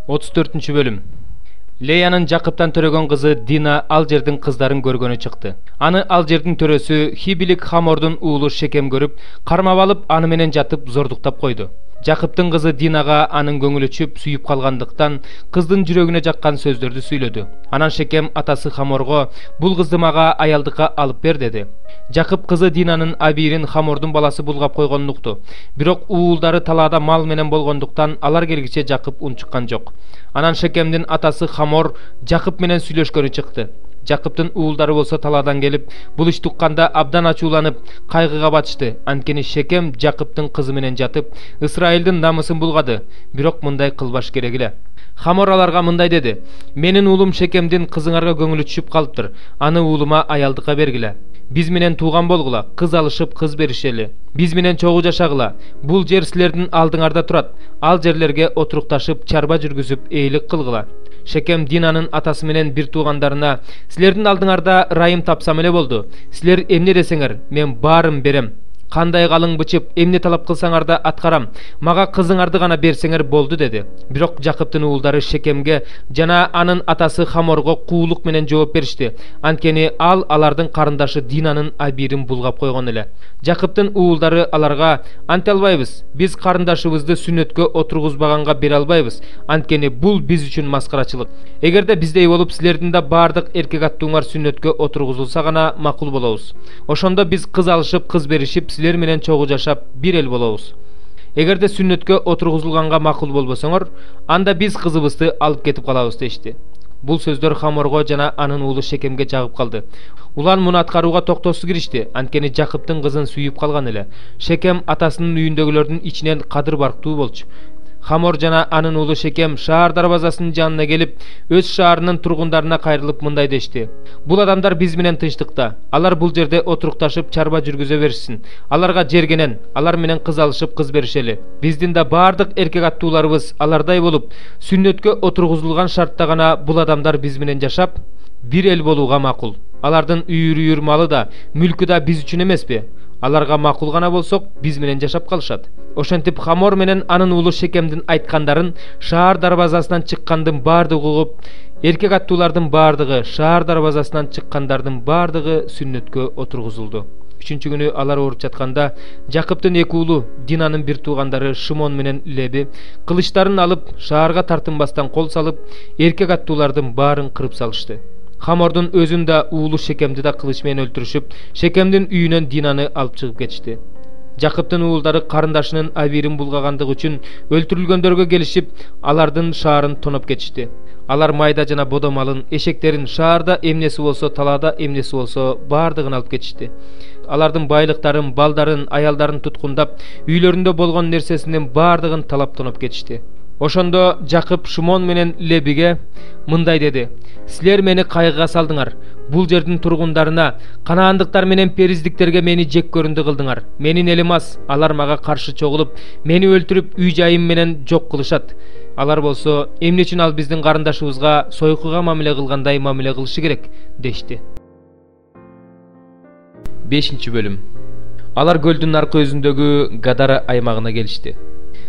34-бөлүм. Леянын Жакыптан төрөгөн кызы Дина ал жердин кыздарын көргөнү чыкты. Аны ал жердин төрөсү Хибилик Хамордун уулу Шекем көрүп, кармап алып, аны менен жатып зордуктап койду. Жакыптын кызы Динага анын көңүлү чүп сүйүп калгандыктан кыздын жүрөгүнө жаккан сөздөрдү сүйлөдү. Анан Шекем атасы Хаморго бул кызды мага аялдыкка алып бер деди. Жакып кызы Динанын абийирин Хамордун баласы булгап койгонун укту. Бирок уулдары талаада мал менен болгондуктан алар келгиче Жакып унчуккан жок. Анан Шекемдин атасы Хамор Жакып менен сүйлөшкөнү чыкты. Жакыптын уулдары болсо талаадан келип, бул ишти укканда абдан ачууланып, кайгыга батышты. Анткени Шекем Жакыптын кызы менен жатып, Исраилдин намысын булгады. Бирок мындай кылбаш керек эле. Хамор аларга мындай деди: "Менин уулум Шекемдин кызыңарга көңүлү түшүп калыптыр. Аны уулума аялдыкка бергиле. Биз менен тууган болгула, кыз алышып кыз беришели. Биз менен чогуу жашагыла. Бул жер силердин алдыңарда турат. Ал жерлерге отурукташып, чарба жүргүзүп, ээлик кылгыла." Шекем Динанын атасы менен бир туугандарына: "Силердин алдыңарда ырайым тапсам эле болду. Силер эмне десеңер, мен баарын берем. Кандай калың бычып, эмне талап кылсаңар да аткарам. Мага кызыңарды гана берсеңер болду" деди. Бирок Жакыптын уулдары Шекемге жана анын атасы Хаморго куулук менен жооп беришти. Анткени ал алардын карындашы Динанын абийирин булгап койгон эле. Жакыптын уулдары аларга: "Анте албайбыз. Биз карындашыбызды сүннөткө отургузбаганга бере албайбыз. Анткени бул биз үчүн маскарачылык. Эгерде биздей болуп силердин да баардык эркек аттууңар сүннөткө отургузулса гана макул болобуз. Ошондо биз кыз алышып, кыз беришип, силер менен чогуу жашап, бир эл болобуз. Эгерде сүннөткө отургузулганга макул болбосоңор, анда биз кызыбызды алып кетип калабыз" дешти. Бул сөздөр Хаморго жана анын уулу Шекемге жагып калды. Улан муну аткарууга токтоосуз киришти, анткени Жакыптын кызын сүйүп калган эле. Шекем атасынын үйүндөгүлөрдүн ичинен кадыр барктуу болчу. Хамор жана анын уулу Шекем шаар дарбазасынын жанына келип, өз шаарынын тургундарына кайрылып мындай дешти: "Бул адамдар биз менен тынчтыкта. Алар бул жерде отурукташып, чарба жүргүзө беришсин. Аларга жергенен, алар менен кыз алышып, кыз беришели. Биздин да баардык эркек аттууларыбыз алардай болуп, сүннөткө отургузулган шартта гана бул адамдар биз менен жашап, бир эл болууга макул. Алардын үйүр малы да, мүлкү да биз үчүн эмеспи? Аларга макул гана болсок, биз менен жашап калышат." Ошентип Хамор менен анын уулу Шекемдин айткандарын шаар дарбазасынан чыккандын баардыгы угуп, эркек аттуулардын баардыгы, шаар дарбазасынан чыккандардын баардыгы сүннөткө отургузулду. 3-чү күнү алар ооруп жатканда, Жакыптын эки уулу, Динанын бир туугандары Шимон менен Леби кылычтарын алып, шаарга тартынбастан кол салып, эркек аттуулардын баарын кырып салышты. Хамордун өзүн да уулу Шекемди да кылыч менен өлтүрүшүп, Шекемдин үйүнөн Динаны алып чыгып кетишти. Жакыптын уулдары карындашынын абийирин булгагандыгы үчүн өлтүрүлгөндөргө келишип, алардын шаарын тоноп кетишти. Алар майда жана бодо малын, эшектерин, шаарда эмнеси болсо, талаада эмнеси болсо, баардыгын алып кетишти. Алардын байлыктарын, балдарын, аялдарын туткундап, үйлөрүндө болгон нерсесинин баардыгын талап тоноп кетишти. Ошондо Жакып Шимон менен Лебиге мындай деди: "Силер мени кайгыга салдыңар. Бул жердин тургундарына, канаандыктар менен периздиктерге мени жек көрүндү кылдыңар. Менин элим аз, алар мага каршы чогулуп, мени өлтүрүп, үй жайым менен жок кылышат. Алар болсо, эмне үчүн ал биздин карындашыбызга сойкуга мамиле кылгандай мамиле кылышы керек?" дешти. 5-бөлүм. Алар көлдүн аркы өзүндөгү Гадара аймагына келишти.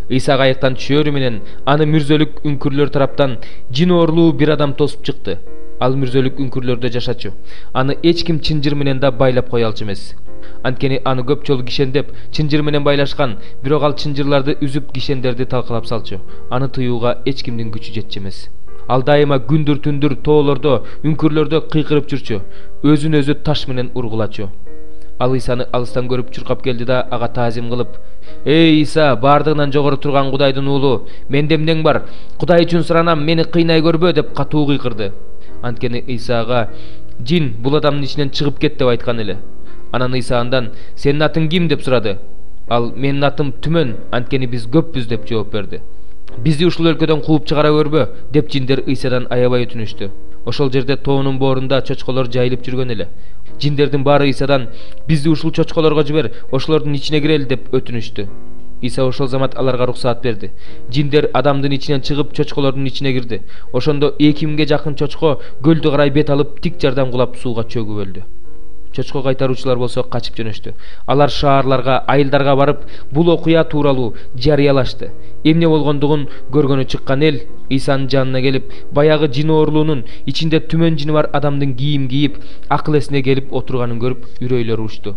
Ыйса кайыктан түшөрү менен аны мүрзөлүк үңкүрлөр тараптан жин оорулуу бир адам тосуп чыкты. Ал мүрзөлүк үңкүрлөрдө жашачу. Аны эч ким чынжыр менен да байлап кое алчу эмес. Анткени аны көп жолу кишендеп, чынжыр менен байлашкан, бирок ал чынжырларды үзүп кишендерди талкалап салчу. Аны тыюуга эч кимдин күчү жетчү эмес. Ал дайыма күндүр түндүр тоолордо, үңкүрлөрдө кыйкырып жүрчү, өзүн өзү таш менен ургулачу. Ал Исаны алыстан көрүп чуркап келди да ага таазим кылып: "Эй Иса, баардыгынан жогору турган Кудайдын уулу, менде эмнең бар? Кудай үчүн суранам, мени кыйнай көрбө" деп катуу кыйкырды. Анткени Исага жин бул адамдын ичинен чыгып кет деп айткан эле. Анан Иса андан: "Сенин атың ким?" деп сурады. Ал: "Менин атым Түмөн, анткени биз көппүз" деп жооп берди. "Бизди ушул өлкөдөн кууп чыгара көрбө" деп жиндер Исадан аябай өтүнүштү. Ошол жерде тоонун боорунда чочколор жайылып жүргөн эле. Жиндердин баары Исадан: "Бизди ушул чочколорго жибер, ошолордун ичине кирели" деп өтүнүштү. Иса ошол замат аларга уруксаат берди. Жиндер адамдын ичинен чыгып чочколордун ичине кирди. Ошондо 2000ге жакын чочко көлдү карай бет алып, тик жардам кулап сууга чөгүп өлдү. Чочко кайтаруучулар болсо качып жөнөштү. Алар шаарларга, айылдарга барып, бул окуя тууралуу жарыялашты. эмне болгондугун көргөнү чыккан эл Исанын жанына келип, баягы жин оорулуунун ичинде түмөн жини бар адамдын кийим кийип, акыл эсине келип отурганын көрүп үрөйлөрү учту.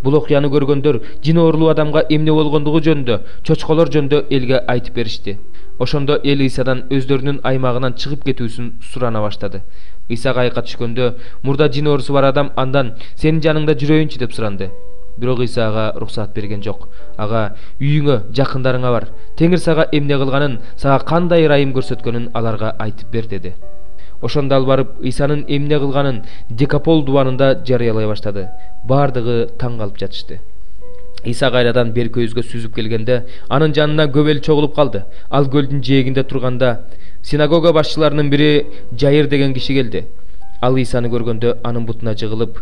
Бул окуяны көргөндөр жин оорулуу адамга эмне болгондугу жөнүндө, чочколор жөнүндө элге айтып беришти. Ошондо эл Исадан өздөрүнүн аймагынан чыгып кетүүсүн сурана баштады. Иса кайыкка түшкөндө, мурда жин оорусу бар адам андан сенин жаныңда жүрөйүнчү деп суранды. Бирок Иса ага уруксат берген жок. Ага үйүңө, жакындарыңа бар. Теңир сага эмне кылганын, сага кандай ырайым көрсөткөнүн аларга айтып бер деди. Ошондо ал барып Исанын эмне кылганын Декапол дубанында жарыялай баштады. Бардыгы таң калып жатышты. Иса кайрадан берки көзгө сүзүп келгенде, анын жанына көп эл чогулуп калды. Ал көлдүн жээгинде турганда, синагога башчыларынын бири Жайыр деген киши келди. Ал Исаны көргөндө анын бутуна жыгылып,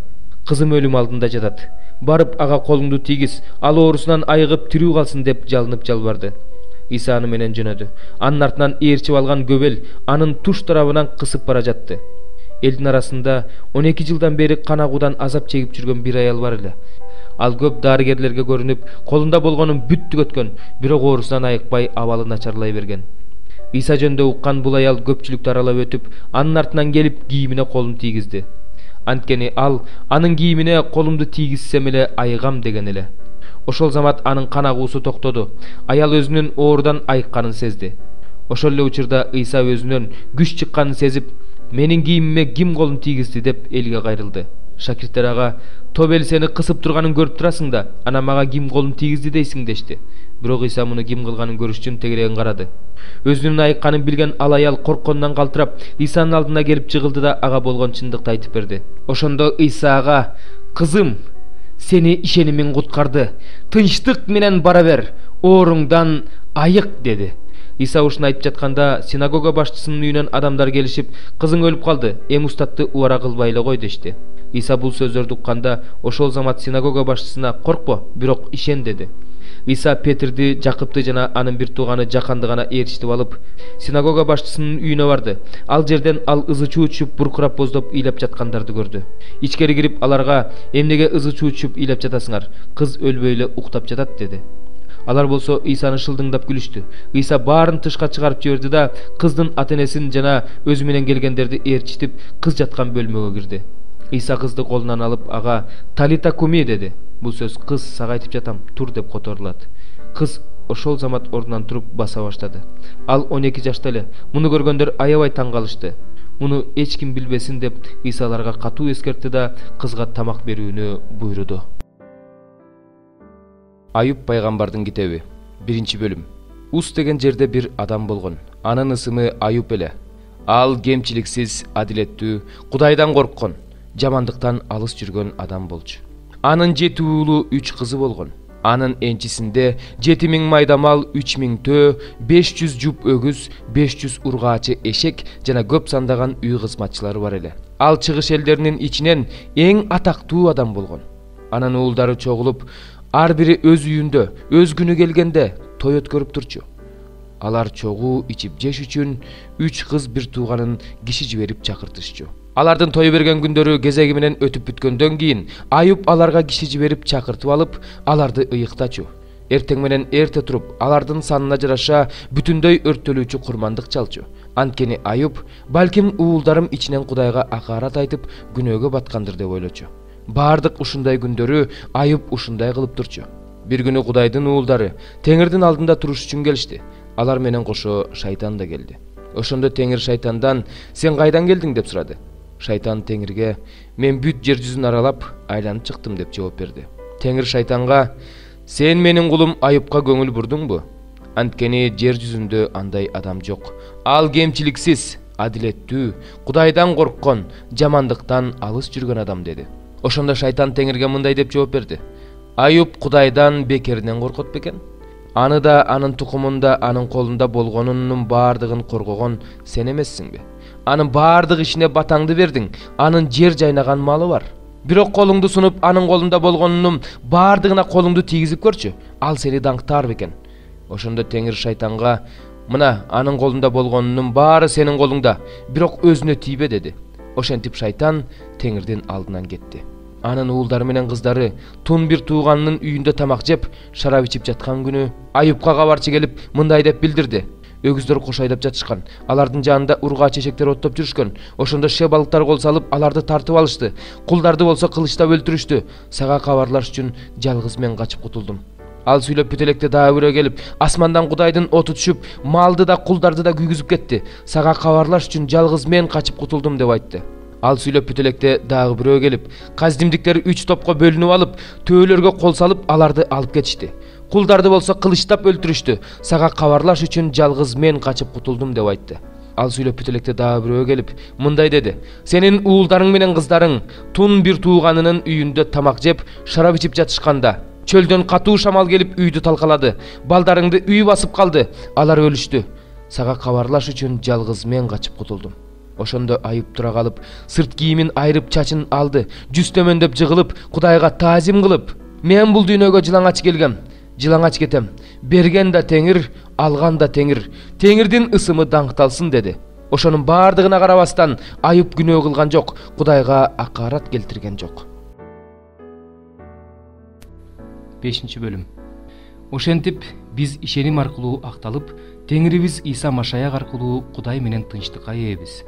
кызым өлүм алдында жатат. Барып ага колуңду тийгиз, ал оорусунан айыгып тирүү калсын деп жалынып жалбарды. Иса аны менен жөнөдү. Анын артынан ээрчип алган көп эл анын туш тарабынан кысып бара жатты. Элдин арасында 12 жылдан бери кан агуудан азап чегип жүргөн бир аял бар эле. Ал көп дарыгерлерге көрүнүп, колунда болгонун бүт түгөткөн, бирок оорусунан айыкпай абалы начарлай берген. Иса жөнүндө уккан бул аял көпчүлүктү аралап өтүп, анын артынан келип кийимине колун тийгизди. Анткени ал анын кийимине колумду тийгизсем эле айыгам деген эле. Ошол замат анын кан агуусу токтоду. Аял өзүнүн оорудан айыкканын сезди. Ошол эле учурда Иса өзүнөн күч чыкканын сезип, менин кийимиме ким колун тийгизди деп элге кайрылды. Шакирттер ага, топ эл сени кысып турганын көрүп турасың да, ана мага ким колун тийгизди дейсиң дешти. Бирок Иса муну ким кылганын көрүш үчүн тегерегин карады. Өзүнүн айыкканын билген ал аял коркконунан калтырап, Исанын алдына келип жыгылды да ага болгон чындыкты айтып берди. Ошондо Иса ага, кызым, сени ишенимиң куткарды. Тынчтык менен бара бер, ооруңдан айык деди. Иса ушуну айтып жатканда, синагога башчысынын үйүнөн адамдар келишип, кызың өлүп калды, эми устатты убара кылбай эле кой дешти. Иса бул сөздөрдү укканда, ошол замат синагога башчысына коркпо, бирок ишен деди. Иса Петирди, Жакыпты жана анын бир тууганы Жаканды гана ээрчитип алып, синагога башчысынын үйүнө барды. Ал жерден ал ызы чуу чүп буркурап боздоп ыйлап жаткандарды көрдү. Ичкери кирип аларга, эмнеге ызы чуу чүп ыйлап жатасыңар? Кыз өлбөй эле уктап жатат деди. Алар болсо Исаны шылдыңдап күлүштү. Иса баарын тышка чыгарып жиберди да, кыздын ата-энесин жана өзү менен келгендерди ээрчитип, кыз жаткан бөлмөгө кирди. Иса кызды колунан алып, ага «Талита куми» деди. Бул сөз «Кыз, сага айтып жатам, тур» деп которулат. Кыз ошол замат ордунан туруп баса баштады. Ал 12 жашта эле. Муну көргөндөр аябай таң калышты. Муну эч ким билбесин деп Иса аларга катуу эскертти да кызга тамак берүүнү буйруду. Аюп пайгамбардын китеби 1-бөлүм. Ус деген жерде бир адам болгон. Анын ысымы Аюп эле. Ал кемчиликсиз, адилеттүү, Кудайдан корккон, жамандыктан алыс жүргөн адам болчу. Анын 7 уулу 3 кызы болгон. Анын энчисинде 7000 майдамал, 3000 төө, 500 жуп өгүз, 500 ургаачы эшек жана көп сандаган үй кызматчылары бар эле. Ал чыгыш элдеринин ичинен эң атактуу адам болгон. Анын уулдары чогулуп, ар бири өз үйүндө, өз күнү келгенде той өткөрүп турчу. Алар чогуу ичип жеш үчүн 3 кыз бир тууганын киши жиберип чакыртышчу. Алардын той берген күндөрү кезеги менен өтүп бүткөндөн кийин Аюп аларга киши жиберип чакыртып алып, аларды ыйыктачу. Эртең менен эрте туруп, алардын санына жараша бүтүндөй өрттөлүүчү курмандык чалчу. Анткени Аюп балким уулдарым ичинен Кудайга акарат айтып күнөөгө баткандыр деп ойлочу. Бардык ушундай күндөрү Аюп ушундай кылып турчу. Бир күнү Кудайдын уулдары Теңирдин алдында туруш үчүн келишти. Алар менен кошо шайтан да келди. Ошондо Теңир шайтандан «Сен кайдан келдиң?» деп сурады. Шайтан Теңирге «Мен бүт жер жүзүн аралап, айланып чыктым» деп жооп берди. Теңир шайтанга «Сен менин кулум Аюпка көңүл бурдуңбу? Анткени жер жүзүндө андай адам жок. Ал кемчиликсиз, адилеттүү, Кудайдан корккон, жамандыктан алыс жүргөн адам» деди. Ошондо шайтан Теңирге мындай деп жооп берди. «Аюп Кудайдан бекеринен коркот бекен? Аны да, анын тукумунда, анын колунда болгонунун бардыгын коргогон сен эмессиңби? Анын бардык ишине батаңды бердиң, анын жер жайнаган малы бар. Бирок колуңду сунуп, анын колунда болгонунун бардыгына колуңду тийгизип көрчү. Ал сени даңктаар бекен?» Ошондо Теңир шайтанга «Мына, анын колунда болгонунун баары сенин колуңда, бирок өзүнө тийбе» деди. Ошентип шайтан Теңирдин алдынан кетти. анын уулдары менен кыздары тун бир тууганынын үйүндө тамак жеп, шарап ичип жаткан күнү Айыпка кабарчы келип мындай деп билдирди. Өгүздөр кош айдап жатышкан. Алардын жанында урга чечектер оттоп жүрүшкөн. Ошондо ше балыктар кол салып, аларды тартып алышты. Кулдарды болсо кылычтап өлтүрүштү. Сага кабарлаш үчүн жалгыз мен качып кутулдум. Ал сүйлөп бүт электе дагы бирөө келип, асмандан Кудайдын оту түшүп, малды да кулдарды да күйгүзүп кетти. Сага кабарлаш үчүн жалгыз мен качып кутулдум деп айтты. Ал сүйлөп бүт электе дагы бирөө келип, каздимдиктер 3 топко бөлүнүп алып, төөлөргө кол салып, аларды алып кетишти. Кулдарды болсо кылычтап өлтүрүштү. Сага кабарлаш үчүн жалгыз мен качып кутулдум деп айтты. Ал сүйлөп бүт электе дагы бирөө келип, мындай деди: Сенин уулдарың менен кыздарың тун бир тууганынын үйүндө тамак жеп, шарап ичип жатышканда, чөлдөн катуу шамал келип үйдү талкалады. Балдарыңды үй басып калды. Алар өлүштү. Сага кабарлаш үчүн жалгыз мен качып кутулдум. Ошондо Айып тура калып, сырт кийимин айрып чачын алды. Жүз төмөндөп жыгылып, Кудайга таазим кылып: Мен бул дүйнөгө жылаңач келгем. Жылаңач кетем. Берген да Теңир, алган да Теңир. Теңирдин ысымы даңкталсын деди. Ошонун бардыгына карабастан Айып күнөө кылган жок, Кудайга акарат келтирген жок. 5-бөлүм. Ошентип биз ишеним аркылуу акталып, Теңирибиз Иса Машаяк аркылуу Кудай менен тынчтыкка ээбиз.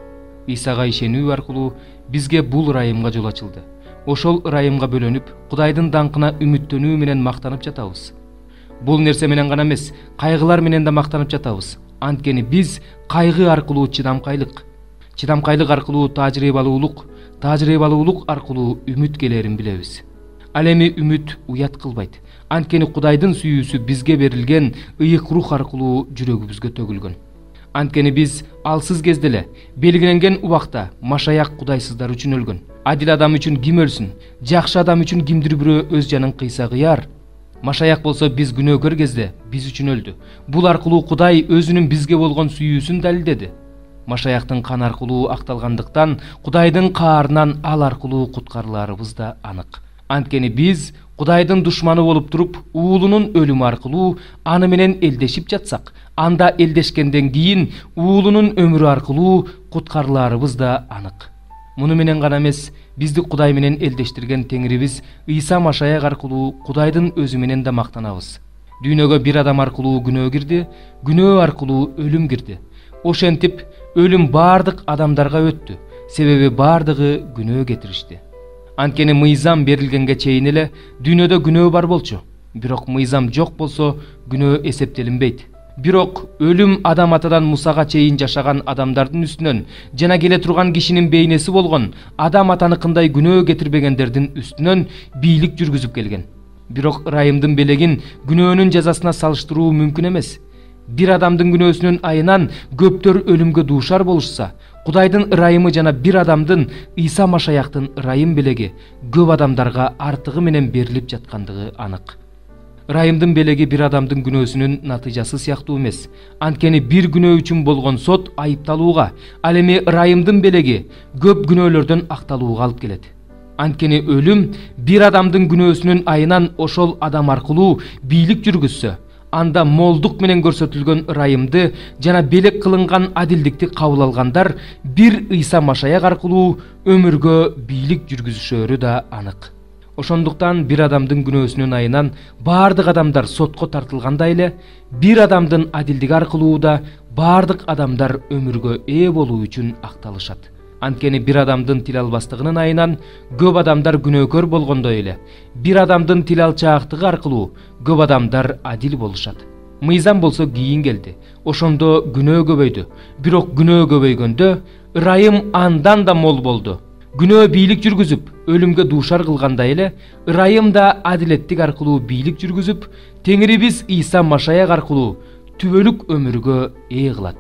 Исага ишенүү аркылуу бизге бул ырайымга жол ачылды. Ошол ырайымга бөлөнүп, Кудайдын даңкына үмүттөнүү менен мактанып жатабыз. Бул нерсе менен гана эмес, кайгылар менен да мактанып жатабыз. Анткени биз кайгы аркылуу чыдамкайлык аркылуу тажрыйбалуулук аркылуу үмүт келерин билебиз. Ал эми үмүт уят кылбайт. Анткени Кудайдын сүйүүсү бизге берилген ыйык рух аркылуу жүрөгүбүзгө төгүлгөн. Анткени биз алсыз кезде эле, белгиленген убакта Машаяк Кудайсыздар үчүн өлгөн. Адил адам үчүн ким өлсүн? Жакшы адам үчүн кимдир бирөө өз жанын кыйса кыяр? Машаяк болсо биз күнөөкөр кезде биз үчүн өлдү. Бул аркылуу Кудай өзүнүн бизге болгон сүйүүсүн далилдеди. Машаяктын каны аркылуу акталгандыктан Кудайдын каарынан ал аркылуу куткарыларыбыз да анык. Анткени биз Кудайдын душманы болуп туруп, уулунун өлүмү аркылуу аны менен элдешип жатсак, анда элдешкенден кийин уулунун өмүрү аркылуу куткарыларыбыз да анык. Муну менен гана эмес, бизди Кудай менен элдештирген Теңирибиз Иса Машаяк аркылуу Кудайдын өзү менен да мактанабыз. Дүйнөгө бир адам аркылуу күнөө кирди, күнөө аркылуу өлүм кирди. Ошентип өлүм бардык адамдарга өттү, себеби бардыгы күнөө кетиришти. Анткени мыйзам берилгенге чейин эле дүйнөдө күнөө бар болчу. Бирок мыйзам жок болсо күнөө эсептелинбейт. Бирок өлүм адам атадан Мусага чейин жашаган адамдардын үстүнөн жана келе турган кишинин бейнеси болгон адам атаныкындай күнөө кетирбегендердин үстүнөн бийлик жүргүзүп келген. Бирок ырайымдын белегин күнөөнүн жазасына салыштыруу мүмкүн эмес. Бир адамдын күнөөсүнүн айынан көптөр өлүмгө дуушар болушса, Кудайдын ырайымы жана бир адамдын Иса Машаяктын ырайым белеги көп адамдарга артыгы менен берилип жаткандыгы анык. Ырайымдын белеги бир адамдын күнөөсүнүн натыйжасы сыяктуу эмес. Анткени бир күнөө үчүн болгон сот айыпталууга, ал эми ырайымдын белеги көп күнөөлөрдөн акталууга алып келет. Анткени өлүм бир адамдын күнөөсүнүн айынан ошол адам аркылуу бийлик жүргүзсө, анда молдук менен көрсөтүлгөн ырайымды жана белек кылынган адилдикти кабыл алгандар бир Иса Машаяк аркылуу өмүргө бийлик жүргүзүшөрү да анык. Ошондуктан бир адамдын күнөөсүнүн айынан бардык адамдар сотко тартылгандай эле, бир адамдын адилдиги аркылуу да бардык адамдар өмүргө ээ болуу үчүн акталышат. Анткени бир адамдын тил албастыгынын айынан көп адамдар күнөөкөр болгондой эле, бир адамдын тил алчаактыгы аркылуу көп адамдар адил болушат. Мыйзам болсо кийин келди. Ошондо күнөө көбөйдү. Бирок күнөө көбөйгөндө ырайым андан да мол болду. Күнөө бийлик жүргүзүп, өлүмгө дуушар кылгандай эле, ырайым да адилеттик аркылуу бийлик жүргүзүп, Теңирибиз Иса Машаяк аркылуу түбөлүк өмүргө ээ кылат.